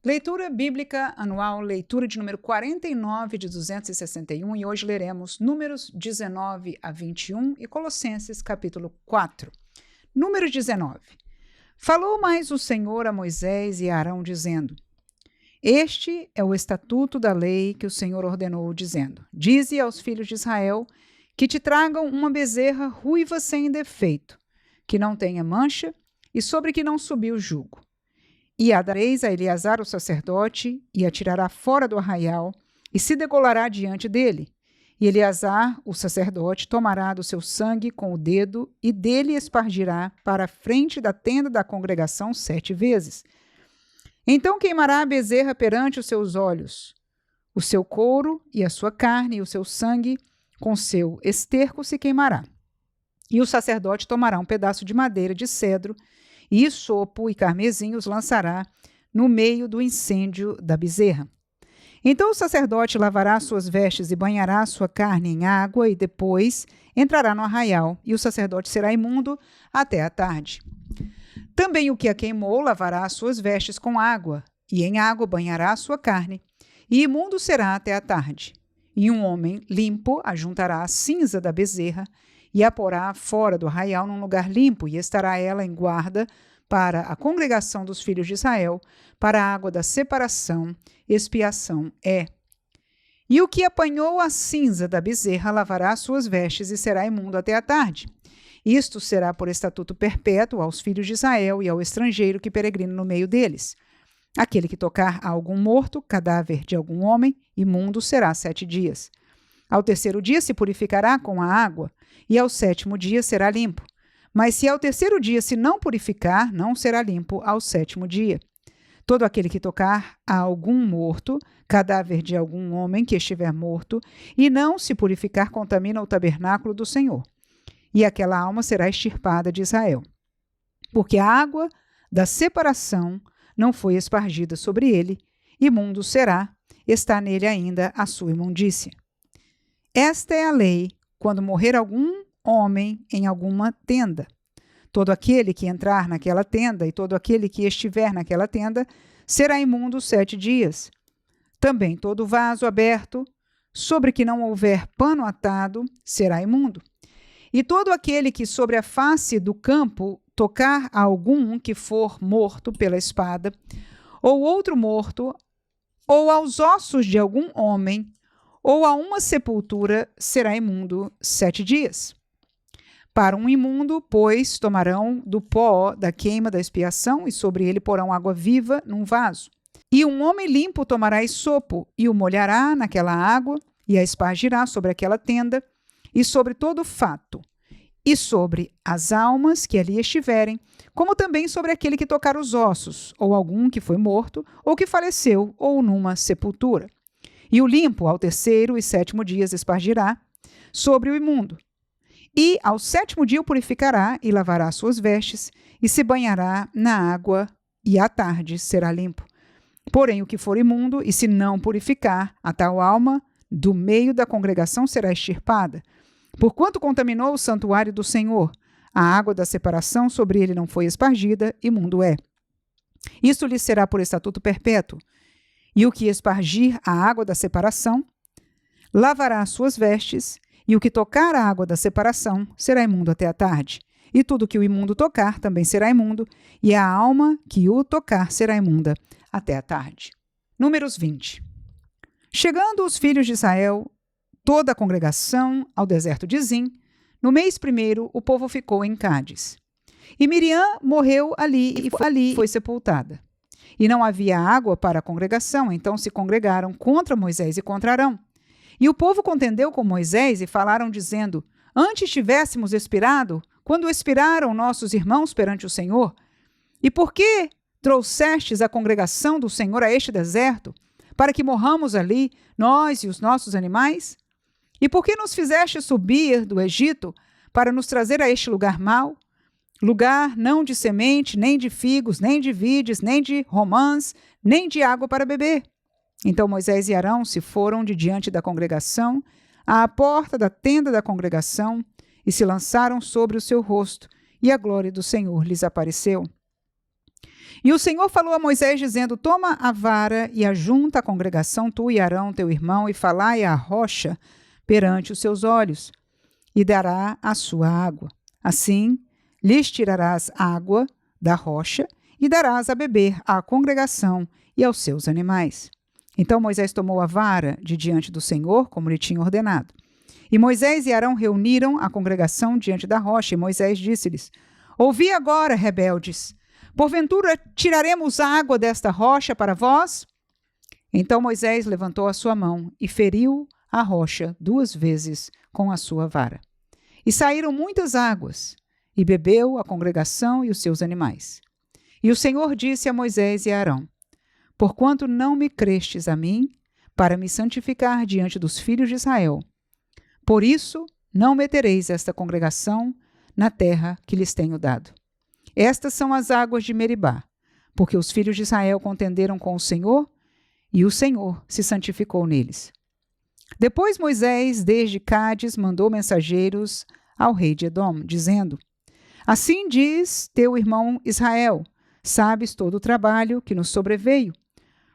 Leitura Bíblica Anual, leitura de número 49 de 261, e hoje leremos Números 19 a 21 e Colossenses capítulo 4. Números 19. Falou mais o Senhor a Moisés e a Arão, dizendo: Este é o estatuto da lei que o Senhor ordenou, dizendo: Dize aos filhos de Israel que te tragam uma bezerra ruiva sem defeito, que não tenha mancha e sobre que não subiu jugo. E a dareis a Eleazar o sacerdote, e a tirará fora do arraial, e se degolará diante dele. E Eleazar, o sacerdote, tomará do seu sangue com o dedo, e dele espargirá para a frente da tenda da congregação 7 vezes. Então queimará a bezerra perante os seus olhos. O seu couro e a sua carne e o seu sangue, com seu esterco, se queimará. E o sacerdote tomará um pedaço de madeira de cedro, e isopo e carmesim os lançará no meio do incêndio da bezerra. Então o sacerdote lavará suas vestes e banhará sua carne em água, e depois entrará no arraial, e o sacerdote será imundo até a tarde. Também o que a queimou lavará as suas vestes com água, e em água banhará a sua carne, e imundo será até a tarde. E um homem limpo ajuntará a cinza da bezerra, e a porá fora do arraial num lugar limpo, e estará ela em guarda para a congregação dos filhos de Israel, para a água da separação, expiação é. E o que apanhou a cinza da bezerra lavará as suas vestes e será imundo até a tarde. Isto será por estatuto perpétuo aos filhos de Israel e ao estrangeiro que peregrina no meio deles. Aquele que tocar a algum morto, cadáver de algum homem, imundo será 7 dias. Ao terceiro dia se purificará com a água, e ao 7º dia será limpo. Mas se ao terceiro dia se não purificar, não será limpo ao 7º dia. Todo aquele que tocar a algum morto, cadáver de algum homem que estiver morto, e não se purificar, contamina o tabernáculo do Senhor. E aquela alma será extirpada de Israel. Porque a água da separação não foi espargida sobre ele, imundo será, está nele ainda a sua imundícia. Esta é a lei quando morrer algum homem em alguma tenda. Todo aquele que entrar naquela tenda e todo aquele que estiver naquela tenda será imundo 7 dias. Também todo vaso aberto, sobre que não houver pano atado, será imundo. E todo aquele que sobre a face do campo tocar a algum que for morto pela espada, ou outro morto, ou aos ossos de algum homem, ou a uma sepultura, será imundo 7 dias. Para um imundo, pois, tomarão do pó da queima da expiação, e sobre ele porão água viva num vaso. E um homem limpo tomará isopo, e o molhará naquela água, e a espargirá sobre aquela tenda, e sobre todo o fato, e sobre as almas que ali estiverem, como também sobre aquele que tocar os ossos, ou algum que foi morto, ou que faleceu, ou numa sepultura. E o limpo ao terceiro e 7º dias espargirá sobre o imundo. E ao 7º dia o purificará e lavará suas vestes e se banhará na água, e à tarde será limpo. Porém o que for imundo e se não purificar, a tal alma do meio da congregação será extirpada. Porquanto contaminou o santuário do Senhor, a água da separação sobre ele não foi espargida, imundo é. Isto lhe será por estatuto perpétuo. E o que espargir a água da separação, lavará as suas vestes, e o que tocar a água da separação será imundo até a tarde. E tudo que o imundo tocar também será imundo, e a alma que o tocar será imunda até a tarde. Números 20. Chegando os filhos de Israel, toda a congregação, ao deserto de Zim, no mês 1º, o povo ficou em Cádiz. E Miriam morreu ali e foi sepultada. E não havia água para a congregação, então se congregaram contra Moisés e contra Arão. E o povo contendeu com Moisés e falaram, dizendo: Antes tivéssemos expirado, quando expiraram nossos irmãos perante o Senhor? E por que trouxestes a congregação do Senhor a este deserto, para que morramos ali, nós e os nossos animais? E por que nos fizeste subir do Egito, para nos trazer a este lugar mau? Lugar não de semente, nem de figos, nem de vides, nem de romãs, nem de água para beber. Então Moisés e Arão se foram de diante da congregação, à porta da tenda da congregação, e se lançaram sobre o seu rosto, e a glória do Senhor lhes apareceu. E o Senhor falou a Moisés, dizendo: toma a vara e ajunta a congregação, tu e Arão, teu irmão, e falai à rocha perante os seus olhos, e dará a sua água. Assim, lhes tirarás água da rocha, e darás a beber à congregação e aos seus animais. Então Moisés tomou a vara de diante do Senhor, como lhe tinha ordenado. E Moisés e Arão reuniram a congregação diante da rocha, e Moisés disse-lhes: ouvi agora, rebeldes, porventura tiraremos água desta rocha para vós? Então Moisés levantou a sua mão e feriu a rocha 2 vezes com a sua vara. E saíram muitas águas, e bebeu a congregação e os seus animais. E o Senhor disse a Moisés e a Arão: porquanto não me crestes a mim, para me santificar diante dos filhos de Israel, por isso não metereis esta congregação na terra que lhes tenho dado. Estas são as águas de Meribá, porque os filhos de Israel contenderam com o Senhor, e o Senhor se santificou neles. Depois Moisés, desde Cádiz, mandou mensageiros ao rei de Edom, dizendo: assim diz teu irmão Israel, sabes todo o trabalho que nos sobreveio,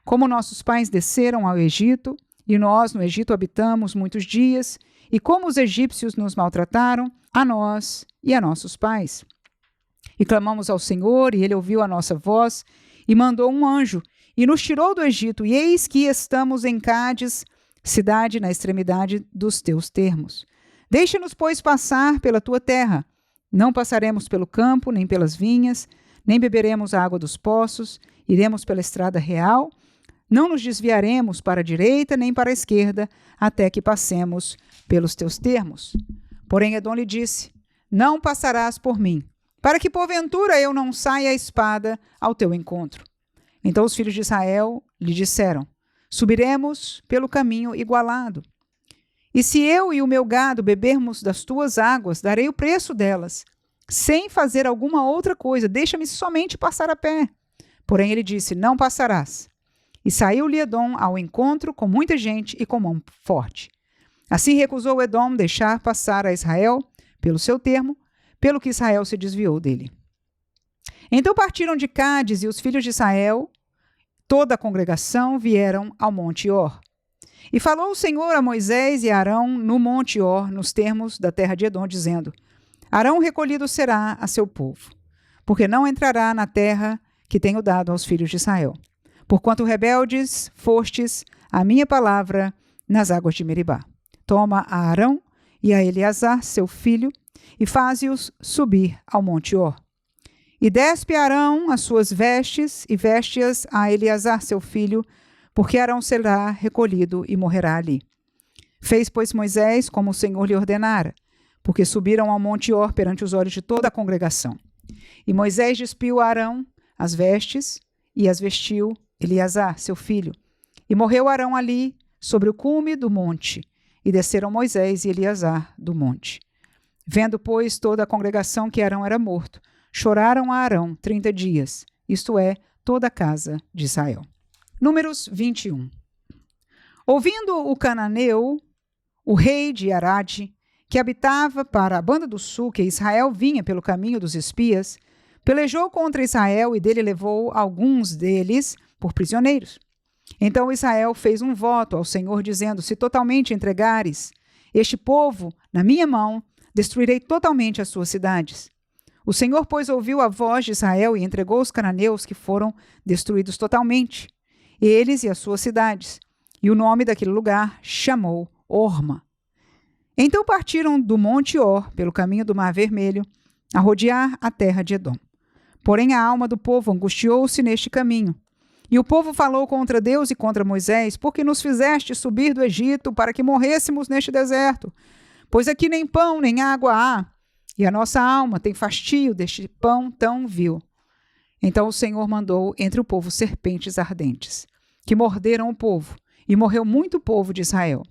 como nossos pais desceram ao Egito, e nós no Egito habitamos muitos dias, e como os egípcios nos maltrataram, a nós e a nossos pais. E clamamos ao Senhor, e ele ouviu a nossa voz, e mandou um anjo, e nos tirou do Egito, e eis que estamos em Cádiz, cidade na extremidade dos teus termos. Deixa-nos, pois, passar pela tua terra. Não passaremos pelo campo, nem pelas vinhas, nem beberemos a água dos poços, iremos pela estrada real, não nos desviaremos para a direita nem para a esquerda, até que passemos pelos teus termos. Porém Edom lhe disse: não passarás por mim, para que porventura eu não saia a espada ao teu encontro. Então os filhos de Israel lhe disseram: subiremos pelo caminho igualado. E se eu e o meu gado bebermos das tuas águas, darei o preço delas, sem fazer alguma outra coisa, deixa-me somente passar a pé. Porém ele disse: não passarás. E saiu-lhe Edom ao encontro com muita gente e com mão forte. Assim recusou Edom deixar passar a Israel pelo seu termo, pelo que Israel se desviou dele. Então partiram de Cádiz, e os filhos de Israel, toda a congregação, vieram ao monte Or. E falou o Senhor a Moisés e a Arão no monte Or, nos termos da terra de Edom, dizendo: Arão recolhido será a seu povo, porque não entrará na terra que tenho dado aos filhos de Israel. Porquanto rebeldes fostes a minha palavra nas águas de Meribá. Toma a Arão e a Eleazar, seu filho, e faze-os subir ao monte Or. E despe Arão as suas vestes, e veste-as a Eleazar, seu filho, porque Arão será recolhido e morrerá ali. Fez, pois, Moisés como o Senhor lhe ordenara, porque subiram ao monte Or perante os olhos de toda a congregação. E Moisés despiu a Arão as vestes, e as vestiu Eleazar, seu filho. E morreu Arão ali, sobre o cume do monte, e desceram Moisés e Eleazar do monte. Vendo, pois, toda a congregação que Arão era morto, choraram a Arão 30 dias, isto é, toda a casa de Israel. Números 21. Ouvindo o cananeu, o rei de Arade, que habitava para a banda do sul, que Israel vinha pelo caminho dos espias, pelejou contra Israel e dele levou alguns deles por prisioneiros. Então Israel fez um voto ao Senhor, dizendo: se totalmente entregares este povo na minha mão, destruirei totalmente as suas cidades. O Senhor, pois, ouviu a voz de Israel e entregou os cananeus, que foram destruídos totalmente, eles e as suas cidades. E o nome daquele lugar chamou Orma. Então partiram do monte Or, pelo caminho do Mar Vermelho, a rodear a terra de Edom. Porém a alma do povo angustiou-se neste caminho. E o povo falou contra Deus e contra Moisés: por que nos fizeste subir do Egito para que morrêssemos neste deserto? Pois aqui nem pão nem água há, e a nossa alma tem fastio deste pão tão vil. Então o Senhor mandou entre o povo serpentes ardentes, que morderam o povo, e morreu muito povo de Israel.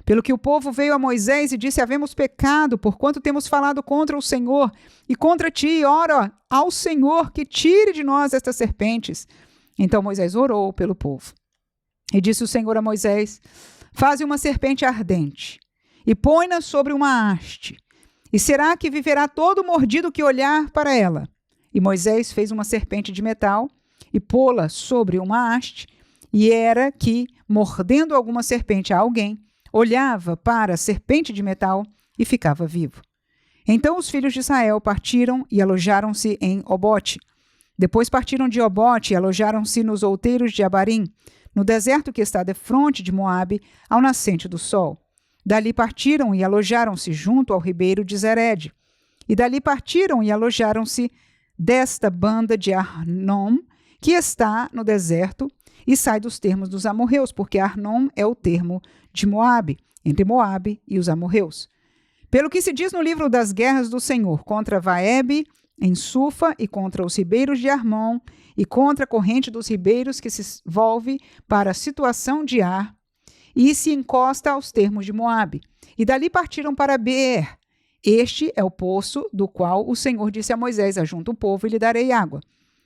Pelo que o povo veio a Moisés e disse: havemos pecado, porquanto temos falado contra o Senhor e contra ti, ora ao Senhor que tire de nós estas serpentes. Então Moisés orou pelo povo. E disse o Senhor a Moisés: faze uma serpente ardente, e põe-na sobre uma haste, e será que viverá todo mordido que olhar para ela. E Moisés fez uma serpente de metal, e pô-la sobre uma haste, e era que, mordendo alguma serpente a alguém, olhava para a serpente de metal e ficava vivo. Então os filhos de Israel partiram e alojaram-se em Obote. Depois partiram de Obote e alojaram-se nos outeiros de Abarim, no deserto que está defronte de Moabe, ao nascente do sol. Dali partiram e alojaram-se junto ao ribeiro de Zered. E dali partiram e alojaram-se desta banda de Arnom, que está no deserto, e sai dos termos dos amorreus, porque Arnom é o termo de Moabe, entre Moabe e os amorreus. Pelo que se diz no livro das guerras do Senhor, contra Vaebe, em Sufa, e contra os ribeiros de Armon, e contra a corrente dos ribeiros que se volve para a situação de Ar, e se encosta aos termos de Moabe. E dali partiram para Beer. Este é o poço do qual o Senhor disse a Moisés: ajunta o povo e lhe darei água.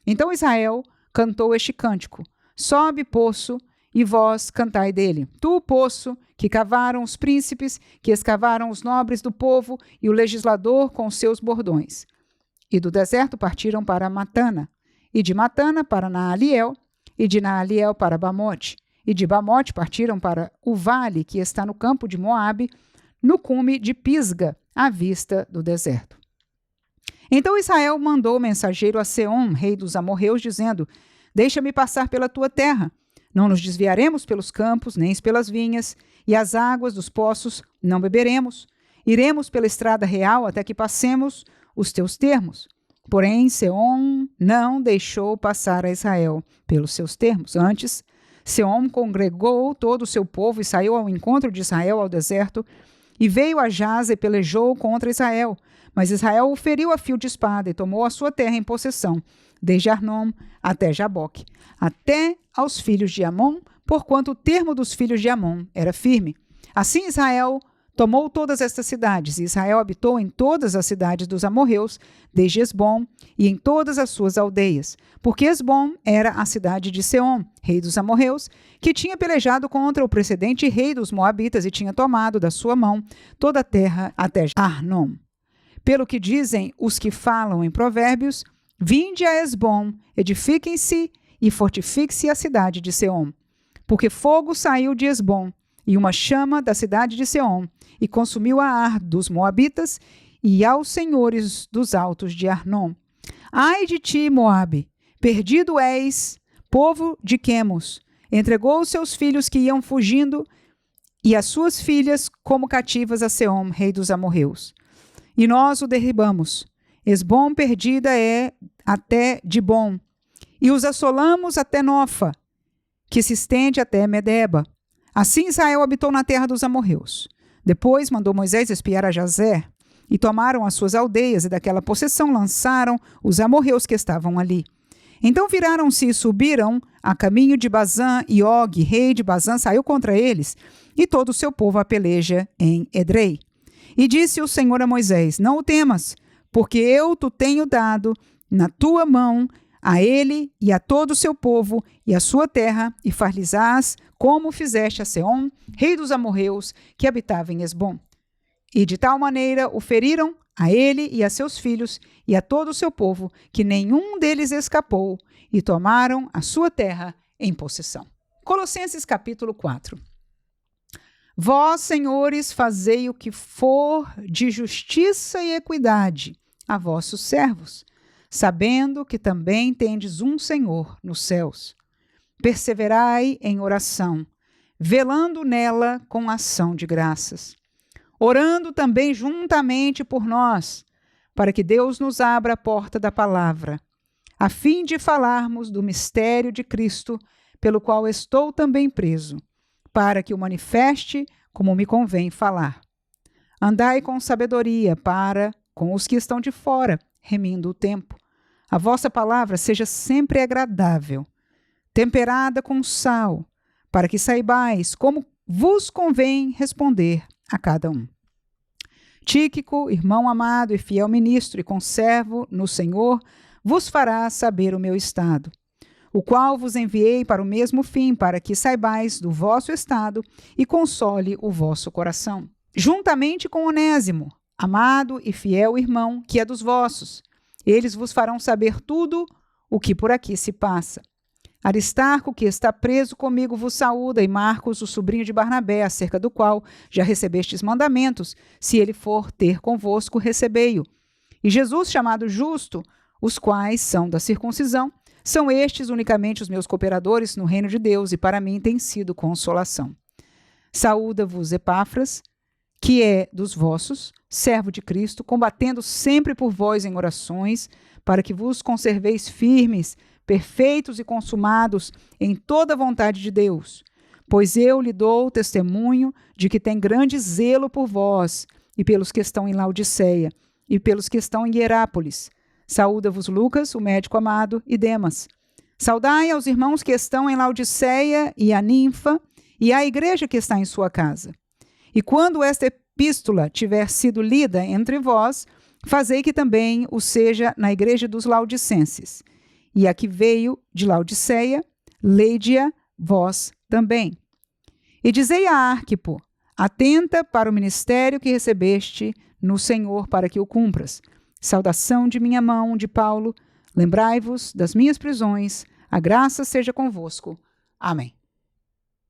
Então Israel cantou este cântico: sobe, poço, e vós cantai dele. Tu, poço, que cavaram os príncipes, que escavaram os nobres do povo e o legislador com seus bordões. E do deserto partiram para Matana, e de Matana para Naaliel, e de Naaliel para Bamote, e de Bamote partiram para o vale que está no campo de Moabe, no cume de Pisga, à vista do deserto. Então Israel mandou mensageiro a Seom, rei dos amorreus, dizendo: deixa-me passar pela tua terra. Não nos desviaremos pelos campos, nem pelas vinhas, e as águas dos poços não beberemos. Iremos pela estrada real até que passemos os teus termos. Porém, Seom não deixou passar a Israel pelos seus termos. Antes, Seom congregou todo o seu povo e saiu ao encontro de Israel ao deserto, e veio a Jaze e pelejou contra Israel. Mas Israel o feriu a fio de espada e tomou a sua terra em possessão, desde Arnom até Jaboque, até aos filhos de Amon, porquanto o termo dos filhos de Amon era firme. Assim Israel tomou todas estas cidades, e Israel habitou em todas as cidades dos amorreus, desde Esbom, e em todas as suas aldeias, porque Esbom era a cidade de Seom, rei dos amorreus, que tinha pelejado contra o precedente rei dos moabitas e tinha tomado da sua mão toda a terra até Arnom. Pelo que dizem os que falam em provérbios: vinde a Esbom, edifiquem-se e fortifique-se a cidade de Seom. Porque fogo saiu de Esbom, e uma chama da cidade de Seom, e consumiu a Ar dos moabitas e aos senhores dos altos de Arnom. Ai de ti, Moabe, perdido és, povo de Quemos. Entregou os seus filhos que iam fugindo e as suas filhas como cativas a Seom, rei dos amorreus. E nós o derribamos. Esbom perdida é até Dibom, e os assolamos até Nofa, que se estende até Medeba. Assim Israel habitou na terra dos amorreus. Depois mandou Moisés espiar a Jazer, e tomaram as suas aldeias, e daquela possessão lançaram os amorreus que estavam ali. Então viraram-se e subiram a caminho de Bazã, e Og, rei de Bazã, saiu contra eles, e todo o seu povo a peleja em Edrei. E disse o Senhor a Moisés: não o temas, porque eu te tenho dado na tua mão a ele e a todo o seu povo e a sua terra, e far-lhes-ás como fizeste a Seom, rei dos amorreus, que habitava em Esbom. E de tal maneira o feriram a ele e a seus filhos e a todo o seu povo, que nenhum deles escapou, e tomaram a sua terra em possessão. Colossenses capítulo 4. Vós, senhores, fazei o que for de justiça e equidade a vossos servos, sabendo que também tendes um Senhor nos céus. Perseverai em oração, velando nela com ação de graças, orando também juntamente por nós, para que Deus nos abra a porta da palavra, a fim de falarmos do mistério de Cristo, pelo qual estou também preso, para que o manifeste como me convém falar. Andai com sabedoria para com os que estão de fora, remindo o tempo. A vossa palavra seja sempre agradável, temperada com sal, para que saibais como vos convém responder a cada um. Tíquico, irmão amado e fiel ministro e conservo no Senhor, vos fará saber o meu estado, o qual vos enviei para o mesmo fim, para que saibais do vosso estado e console o vosso coração. Juntamente com Onésimo, amado e fiel irmão, que é dos vossos, eles vos farão saber tudo o que por aqui se passa. Aristarco, que está preso comigo, vos saúda, e Marcos, o sobrinho de Barnabé, acerca do qual já recebestes mandamentos. Se ele for ter convosco, recebei-o. E Jesus, chamado Justo, os quais são da circuncisão, são estes unicamente os meus cooperadores no reino de Deus, e para mim tem sido consolação. Saúda-vos Epáfras, que é dos vossos, servo de Cristo, combatendo sempre por vós em orações, para que vos conserveis firmes, perfeitos e consumados em toda a vontade de Deus. Pois eu lhe dou testemunho de que tem grande zelo por vós, e pelos que estão em Laodiceia, e pelos que estão em Hierápolis. Saúda-vos Lucas, o médico amado, e Demas. Saudai aos irmãos que estão em Laodiceia e a Ninfa, e à igreja que está em sua casa. E quando esta epístola tiver sido lida entre vós, fazei que também o seja na igreja dos laodicenses. E a que veio de Laodiceia, lei-a vós também. E dizei a Arquipo: atenta para o ministério que recebeste no Senhor, para que o cumpras. Saudação de minha mão, de Paulo. Lembrai-vos das minhas prisões. A graça seja convosco. Amém.